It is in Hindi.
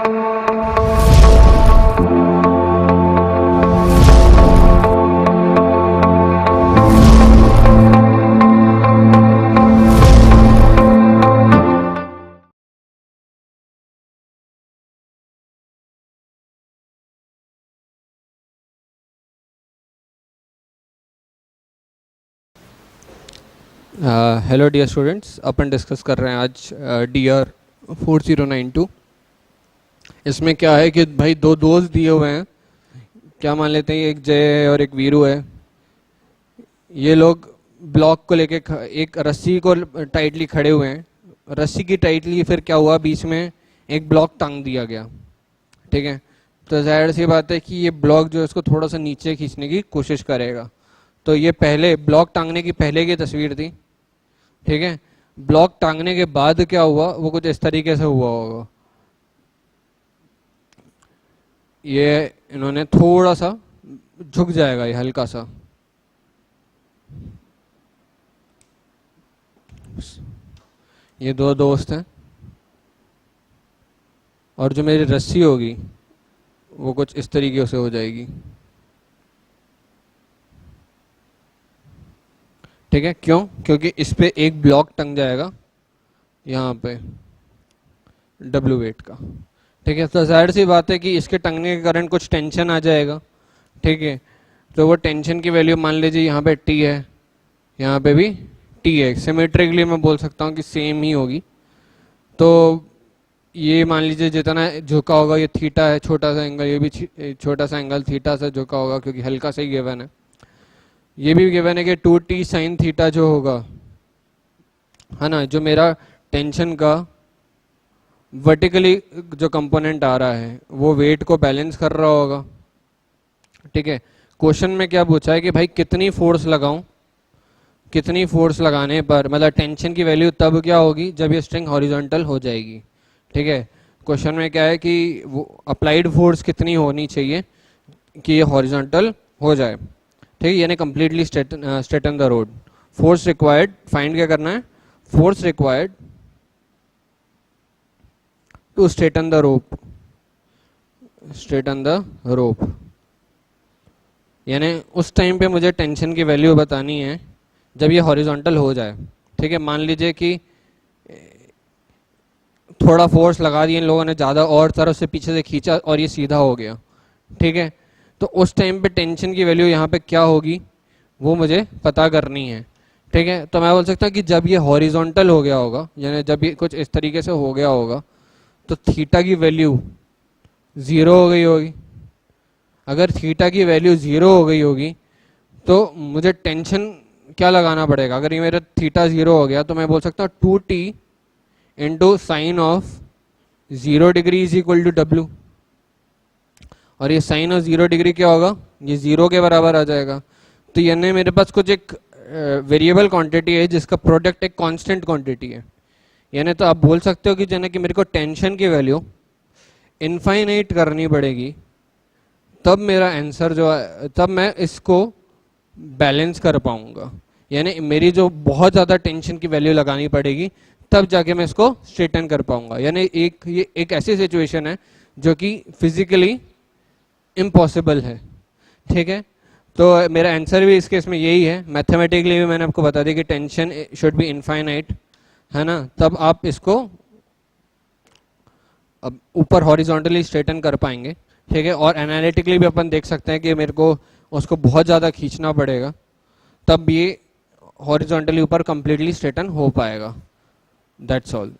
हेलो डियर स्टूडेंट्स, अपन डिस्कस कर रहे हैं आज DR 4092। इसमें क्या है कि भाई दो दोस्त दिए हुए हैं, क्या मान लेते हैं एक जय है और एक वीरू है। ये लोग ब्लॉक को लेके एक रस्सी को टाइटली खड़े हुए हैं। रस्सी की टाइटली फिर क्या हुआ, बीच में एक ब्लॉक टांग दिया गया। ठीक है, तो जाहिर सी बात है कि ये ब्लॉक जो है इसको थोड़ा सा नीचे खींचने की कोशिश करेगा। तो ये पहले ब्लॉक टांगने की पहले की तस्वीर थी। ठीक है, ब्लॉक टांगने के बाद क्या हुआ वो कुछ इस तरीके से हुआ होगा। ये इन्होंने थोड़ा सा झुक जाएगा, ये हल्का सा। ये दो दोस्त हैं और जो मेरी रस्सी होगी वो कुछ इस तरीके से हो जाएगी। ठीक है, क्यों? क्योंकि इस पे एक ब्लॉक टंग जाएगा यहाँ पे W वेट का। ठीक है, तो जाहिर सी बात है कि इसके टंगने के कारण कुछ टेंशन आ जाएगा। ठीक है, तो वो टेंशन की वैल्यू मान लीजिए यहाँ पे T है, यहाँ पे भी T है। सिमेट्रिकली मैं बोल सकता हूँ कि सेम ही होगी। तो ये मान लीजिए जितना झुका होगा ये थीटा है, छोटा सा एंगल, ये भी छोटा सा एंगल थीटा से झुका होगा क्योंकि हल्का सा ही गिवन है। ये भी गिवन है कि 2T साइन थीटा जो होगा, है ना, जो मेरा टेंशन का वर्टिकली जो कंपोनेंट आ रहा है वो वेट को बैलेंस कर रहा होगा। ठीक है, क्वेश्चन में क्या पूछा है कि भाई कितनी फोर्स लगाऊं, कितनी फोर्स लगाने पर मतलब टेंशन की वैल्यू तब क्या होगी जब ये स्ट्रिंग हॉरिजॉन्टल हो जाएगी। ठीक है, क्वेश्चन में क्या है कि वो अप्लाइड फोर्स कितनी होनी चाहिए कि ये हॉरिजॉन्टल हो जाए। ठीक है, यानी completely straighten the road. Force required, find क्या करना है, force required to straighten the rope, straighten the rope. यानी उस टाइम पे मुझे टेंशन की वैल्यू बतानी है जब ये हॉरिजॉन्टल हो जाए। ठीक है, मान लीजिए कि थोड़ा फोर्स लगा दिया इन लोगों ने ज़्यादा और तरफ से पीछे से खींचा और ये सीधा हो गया। ठीक है, तो उस टाइम पे टेंशन की वैल्यू यहाँ पे क्या होगी वो मुझे पता करनी है। ठीक है, तो मैं बोल सकता हूँ कि जब ये हॉरिजॉन्टल हो गया होगा, यानी जब ये कुछ इस तरीके से हो गया होगा, तो थीटा की वैल्यू 0 हो गई होगी। अगर थीटा की वैल्यू 0 हो गई होगी तो मुझे टेंशन क्या लगाना पड़ेगा। अगर ये मेरा थीटा 0 हो गया तो मैं बोल सकता हूँ 2T into sine of 0 degree is equal to W। और ये साइन ऑफ 0 डिग्री क्या होगा, ये 0 के बराबर आ जाएगा। तो यानी मेरे पास कुछ एक वेरिएबल क्वांटिटी है जिसका प्रोडक्ट एक कांस्टेंट क्वांटिटी है। यानी तो आप बोल सकते हो कि जैसे कि मेरे को टेंशन की वैल्यू इनफाइनाइट करनी पड़ेगी, तब मेरा आंसर जो है, तब मैं इसको बैलेंस कर पाऊंगा। यानी मेरी जो बहुत ज़्यादा टेंशन की वैल्यू लगानी पड़ेगी तब जाके मैं इसको स्ट्रेटन कर पाऊंगा। यानी ये एक ऐसी सिचुएशन है जो कि फिजिकली इम्पॉसिबल है। ठीक है, तो मेरा आंसर भी इस केस में यही है। मैथमेटिकली भी मैंने आपको बता दिया कि टेंशन शुड बी इनफाइनाइट, है ना, तब आप इसको अब ऊपर हॉरिजॉन्टली स्ट्रेटन कर पाएंगे। ठीक है, और एनालिटिकली भी अपन देख सकते हैं कि मेरे को उसको बहुत ज़्यादा खींचना पड़ेगा तब ये हॉरिजॉन्टली ऊपर कंप्लीटली स्ट्रेटन हो पाएगा। That's all.